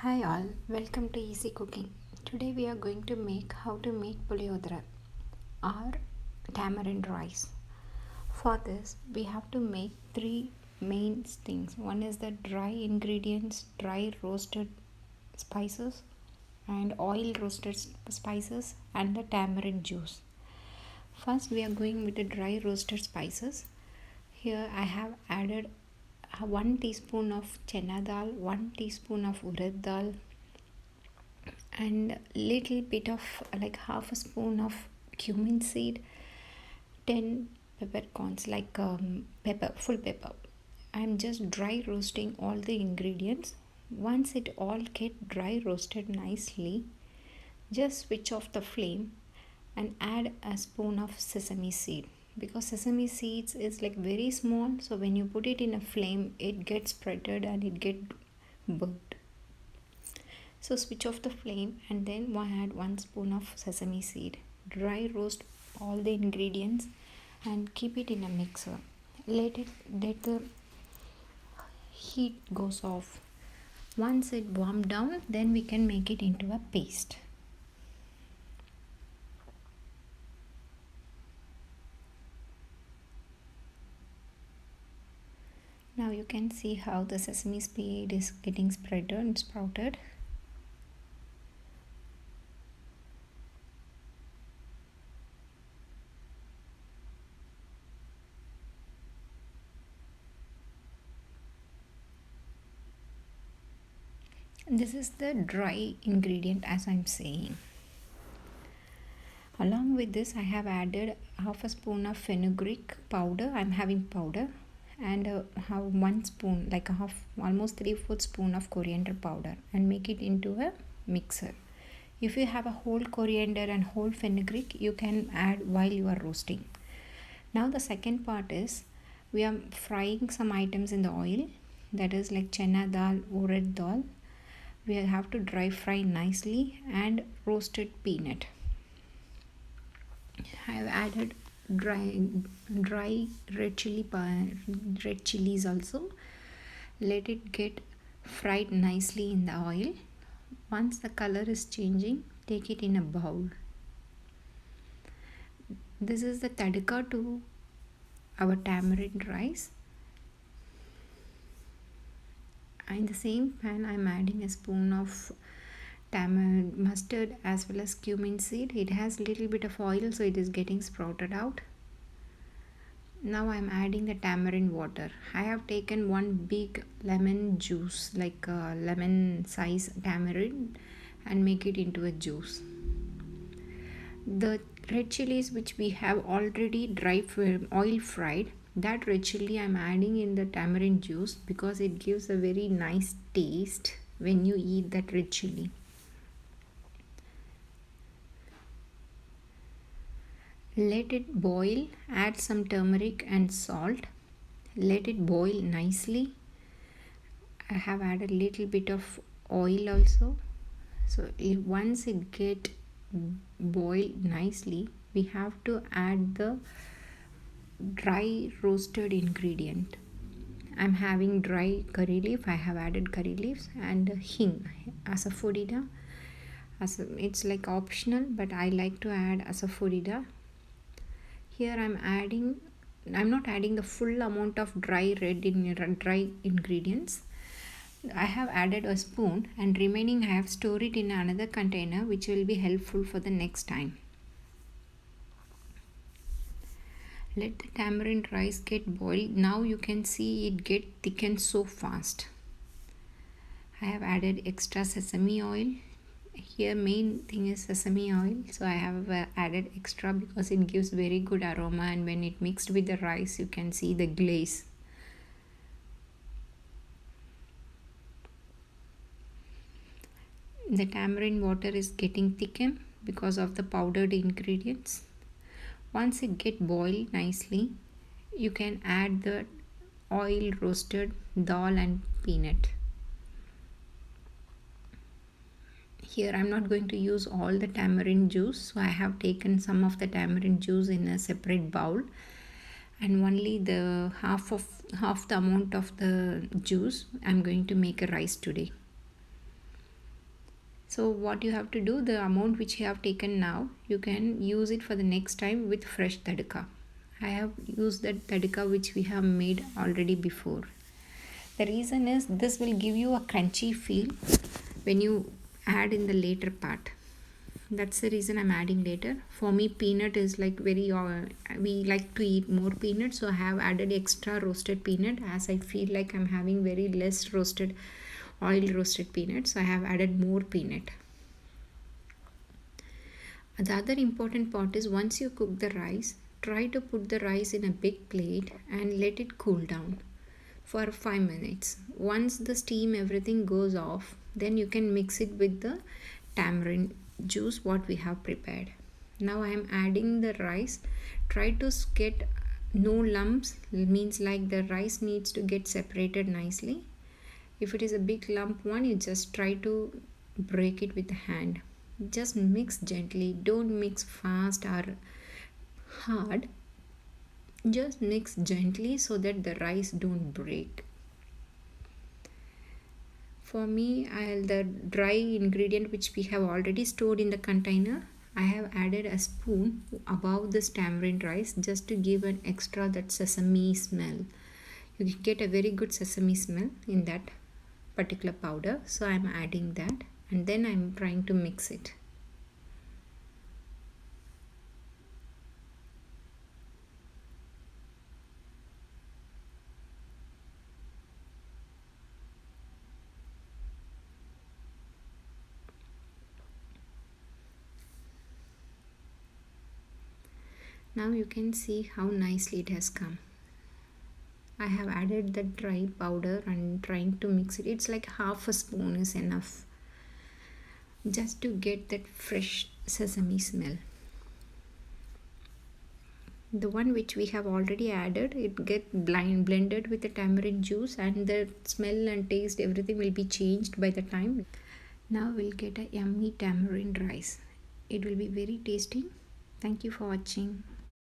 Hi all, welcome to Easy Cooking. Today we are going to make how to make Puliyothirai or tamarind rice. For this we have to make three main things. One is the dry ingredients, dry roasted spices and oil roasted spices and the tamarind juice. First we are going with the dry roasted spices. Here I have added 1 teaspoon of Channa dal, 1 teaspoon of Urad dal, and little bit of like half a spoon of cumin seed, 10 peppercorns like full pepper. I'm just dry roasting all the ingredients. Once it all get dry roasted nicely, just switch off the flame and add a spoon of sesame seed, because sesame seeds is like very small, so when you put it in a flame it gets spreaded and it get burnt. So switch off the flame and then add 1 spoon of sesame seed. Dry roast all the ingredients and keep it in a mixer. Let the heat goes off. Once it warmed down, then we can make it into a paste. Now you can see how the sesame seed is getting spread and sprouted. This is the dry ingredient, as I'm saying. Along with this, I have added half a spoon of fenugreek powder. I'm having powder, and have 1 spoon, like a half, almost 3/4 spoon of coriander powder, and make it into a mixer. If you have a whole coriander and whole fenugreek, you can add while you are roasting. Now the second part is we are frying some items in the oil, that is like Channa dal, Urad dal. We have to dry fry nicely, and roasted peanut. I have added dry red chilies also. Let it get fried nicely in the oil. Once the color is changing, take it in a bowl. This is the tadka to our tamarind rice. In the same pan, I'm adding a spoon of tamarind mustard as well as cumin seed. It has little bit of oil, so it is getting sprouted out. Now I'm adding the tamarind water. I have taken 1 big lemon juice, like a lemon size tamarind, and make it into a juice. The red chilies which we have already dry oil fried, that red chili I'm adding in the tamarind juice because it gives a very nice taste when you eat that red chili. Let it boil, add some turmeric and salt. Let it boil nicely. I have added a little bit of oil also. So once it get boiled nicely, we have to add the dry roasted ingredient. I'm having dry curry leaf. I have added curry leaves and hing, asafoetida. It's like optional, but I like to add asafoetida. Here I'm not adding the full amount of dry ingredients. I have added a spoon, and remaining I have stored it in another container, which will be helpful for the next time. Let the tamarind rice get boiled. Now you can see it get thickened so fast. I have added extra sesame oil. Here main thing is sesame oil, so I have added extra because it gives very good aroma, and when it mixed with the rice you can see the glaze. The tamarind water is getting thickened because of the powdered ingredients. Once it get boiled nicely, you can add the oil roasted dal and peanut. Here I'm not going to use all the tamarind juice, so I have taken some of the tamarind juice in a separate bowl, and only the half the amount of the juice I'm going to make a rice today. So what you have to do, the amount which you have taken now, you can use it for the next time with fresh tadka. I have used that tadka which we have made already before. The reason is this will give you a crunchy feel when you add in the later part. That's the reason I'm adding later. For me, peanut is like very we like to eat more peanut, so I have added extra roasted peanut as I feel like I'm having very less roasted oil roasted peanuts. So I have added more peanut. The other important part is once you cook the rice, try to put the rice in a big plate and let it cool down for 5 minutes. Once the steam everything goes off, then you can mix it with the tamarind juice what we have prepared. Now I am adding the rice. Try to get no lumps, means like the rice needs to get separated nicely. If it is a big lump one, you just try to break it with the hand. Just mix gently, don't mix fast or hard. Just mix gently so that the rice don't break. For me, the dry ingredient which we have already stored in the container, I have added a spoon above this tamarind rice just to give an extra that sesame smell. You get a very good sesame smell in that particular powder. So I'm adding that and then I'm trying to mix it. Now you can see how nicely it has come. I have added the dry powder and trying to mix it. It's like half a spoon is enough just to get that fresh sesame smell. The one which we have already added, it get blended with the tamarind juice and the smell and taste everything will be changed by the time. Now we'll get a yummy tamarind rice. It will be very tasty. Thank you for watching.